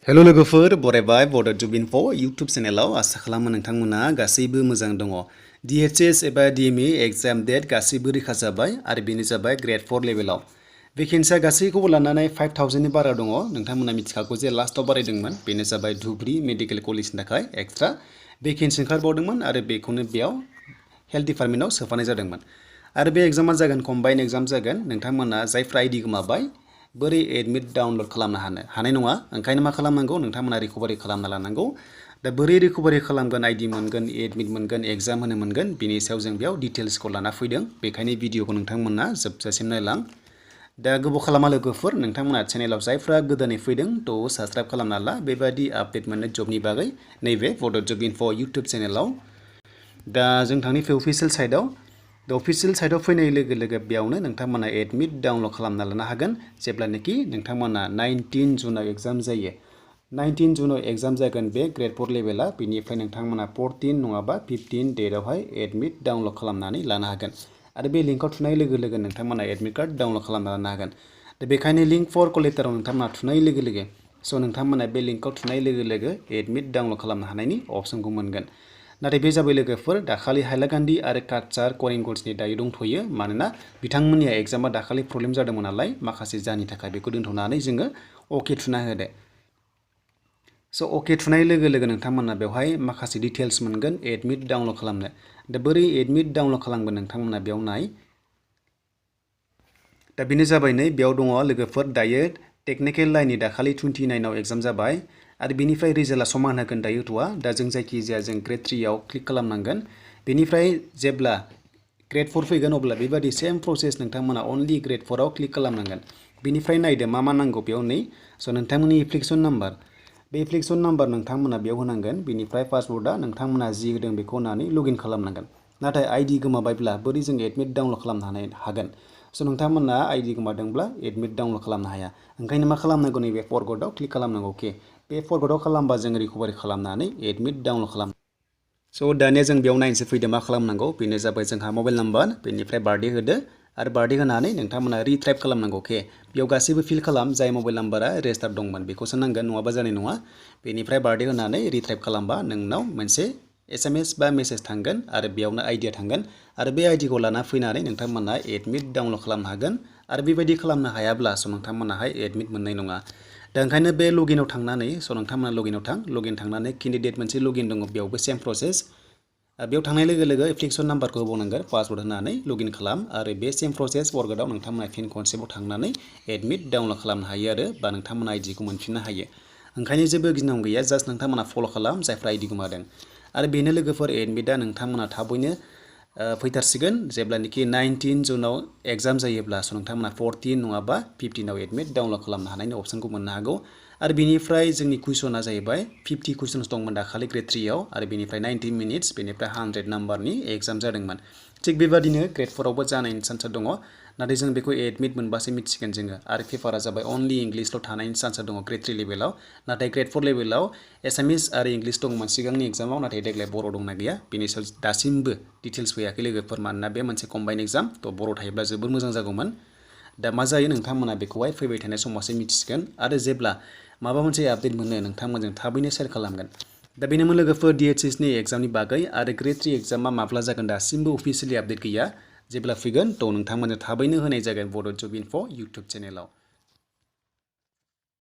Hello लोगोफोर बरायबाय बड' जब info YouTube चेनेलाव आसा खालामो नोंथांमोना गासैबो मोजां दङ। DHS एबा DME एग्जाम डेट गासैबो रैखा जाबाय आरो बेनो जाबाय ग्रेड 4 लेभेलाव। भेकेन्सिया गासैखौबो लानानै 5000 नि बारा दङ। नोंथांमोना मिथिखागौ जे लास्टआव बारायदोंमोन बेनो जाबाय धुबरी मेडिकेल कलेजनि थाखाय एक्सट्रा भेकेन्सि ओंखारबावदोंमोन आरो बेखौनो बेयाव हेल्थ डिपार्टमेन्टआव सोफानाय जादोंमन। आरो बे एग्जामा जागोन कम्बाइन एग्जाम जागोन। नोंथांमोना जायफ्रा आइडि गोमाबाय बोरै एडमिट डाउनलड खालामनो हानाय नङा। ओंखायनो मा खालामनांगौ नोंथांमोना रिकभारि खालामना लानांगौ। दा बोरै रिकभारि खालामगोन आइडि मोनगोन एडमिट मोनगोन एग्जाम होनो मोनगोन बिनि सायाव जों बेयाव डिटेल्सखौ लाना फैदों। बेखायनो भिडिअखौ नोंथांमोना जोबजासिम नायलां। दा गोबाव खालामा लोगोफोर नोंथांमोना चेनेलाव जायफ्रा गोदानै फैदों थ' साबस्क्राइब खालामना ला बेबायदि आपडेट मोननो जबनि बागै नैबे बड' जब इनफो इउटुब चेनेलाव। दा जों थांनि अफिसियेल साइटआव अफिसियेल साइटआव फैनाय लोगो लोगो बेयावनो नोंथांमोना एडमिट डाउनलड खालामना लानो हागोन जेब्लानोखि नोंथांमोना 19 जुनाव एग्जाम जायो। 19 जुनाव एग्जाम जागोन बे ग्रेड 4 लेभेला बेनिफ्राय नोंथांमोना 14 नङाबा 15 डेटआवहाय एडमिट डाउनलड खालामनानै लानो हागोन आरो बे लिंकआव थुनाय लोगो लोगो नोंथांमोना एडमिट कार्ड डाउनलड खालामना लानो हागोन। दा बेखायनो लिंक फर कलेक्टराव नोंथांमोना थुनाय लोगो लोगो नोंथांमोना बे लिंकआव थुनाय लोगो लोगो एडमिट डाउनलड खालामनो हानायनि अपसनखौ मोनगोन। नाथाय बे जाबाय लोगोफोर दाखालि हाइलाकान्दि आरो काचार करिमगन्जनि दायो दंथ'यो मानोना बिथांमोननि एग्जामा दाखालि प्रब्लेम जादोंमोन नालाय माखासे जाहोननि थाखाय बेखौ दोनथ'नानै जोङो अके थुना होदो। स' अके थुनाय लोगो लोगो नोंथांमोना बेवहाय माखासे डिटेल्स मोनगोन एडमिट डाउनलड खालामनो। दा बोरै एडमिट डाउनलड खालामगोन नोंथांमोना बेयाव नाय। दा बेनो जाबाय नै बेयाव दङ लोगोफोर दायो टेक्निकेल लाइननि दाखालि 29 आव एग्जाम जाबाय आरो बेनिफ्राय रिजाल्टआ समान होगोन दायो थ'आ। दा जों जायखिजाया जों ग्रेड 3 आव क्लिक खालामनांगोन। बेनिफ्राय जेब्ला ग्रेड 4 फैगोन अब्ला बेबायदि सेम प्रसेस नोंथांमोना अनलि ग्रेड 4 आव क्लिक खालामनांगोन। बेनिफ्राय नायदो मा नांगौ बेयाव नै नोंथांमोननि एप्लिकेसन नाम्बार बे एप्लिकेसन नाम्बार नोंथांमोना बेयाव होनांगोन। बेनिफ्राय पासवर्डआ नोंथांमोना जि होदों बेखौ होनानै लगइन खालामनांगोन। नाथाय आइडि गोमाबायब्ला बोरै जों एडमिट डाउनलड खालामनो हागोन। नोंथांमोना आइडि गोमादोंब्ला एडमिट डाउनलड खालामनो हाया। ओंखायनो मा खालामनांगौ नैबे फरगटआव क्लिक खालामनांगौ। अके बे फरगटआव खालामबा जों रिकभारि खालामनानै एडमिट डाउनलड खालाम। दानिया जों बेयाव नायनोसै फैदो मा खालामनांगौ। बेनो जाबाय जोंहा मबाइल नाम्बार बेनिफ्राय बार्थडे होदो आरो बार्थडे होनानै नोंथांमोना रिटाइप खालामनांगौ। अके बेयाव गासैबो फिल खालाम जाय मबाइल नाम्बारा रेजिस्टार दंमोन बेखौसो नांगोन नङाबा जानाय नङा। बेनिफ्राय बार्थडे होनानै रिटाइप खालामबा नोंनाव मोनसे SMS बा मेसेज थांगोन आरो बेयावनो आइडिया थांगोन आरो बे आइडिखौ लाना फैनानै नोंथांमोना एडमिट डाउनलड खालामनो हागोन। आरो बेबायदि खालामनो हायाब्ला नोंथांमोनाहाय एडमिट मोननाय नङा। दा ओंखायनो बे लगइनाव थांनानै नोंथांमोना लगइनाव लगइन थांनानै केन्डिडेट मोनसे लगइन दङ बेयावबो सेम प्रसेस। बेयाव थांनाय लोगो लोगो एप्लिकेसन नाम्बारखौ होबावनांगोन पासवर्ड होनानै लगइन खालाम आरो बे सेम प्रसेस फरगटआव नोंथांमोना फिन खनसेबाव थांनानै एडमिट डाउनलड खालामनो हायो आरो बा नोंथांमोना आइडिखौ मोनफिननो हायो। ओंखायनो जेबो गिनांगौ गैया जास्ट नोंथांमोना फल' खालाम जायफ्रा आइडि गोमादों। आरो बेनो लोगोफोर एडमिटआ नोंथांमोना थाबैनो फैथारसिगोन जेब्लानोखि 19 जुनाव एग्जाम जायोब्ला नोंथांमोना 14 नङाबा 15 आव एडमिट डाउनलड खालामनो हानायनि अपसनखौ मोननो हागौ। आरो बेनिफ्राय जोंनि कुइसना जाहैबाय 50 कुइसन्स दंमोन दाखालि ग्रेड 3 आव आरो बेनिफ्राय 90 मिनिट्स बेनिफ्राय 100 नाम्बारनि एग्जाम जादोंमोन। थिग बेबादिनो ग्रेड 4 आवबो जानायनि चान्सआ दङ। नाथाय जों बेखौ एडमिट मोनबासो मिथिगोन जोङो। आरो पेपारा जाबाय अनलि इंलिशल' थानायनि चान्सआ दङ ग्रेड 3 लेभेलाव। नाथाय ग्रेड 4 लेभेलाव एसामिस आरो इंलिश दंमोन सिगांनि एग्जामाव नाथाय देग्लाय बर' दंना गैया बेनि सायाव दासिमबो डिटेल्स फैयाखै लोगोफोर मानोना बे मोनसे कम्बाइन एग्जाम थ' बर' थायोब्ला जोबोर मोजां जागौमोन। दा मा जायो नोंथांमोना बेखौहाय फैबाय थानाय समावसो मिथिसिगोन आरो जेब्ला माबा मोनसे आपडेट मोनो नोंथांमोनजों थाबैनो शेयार खालामगोन। दा बेनोमोन लोगोफोर DHS नि एग्जामनि बागै आरो ग्रेड 3 एग्जामा माब्ला जागोन दासिमबो अफिसियेलि आपडेट गैया। जेब्ला फैगोन थ' नोंथांमोननो थाबैनो होनाय जागोन बड' जब इनफो इउटुब चेनेलाव।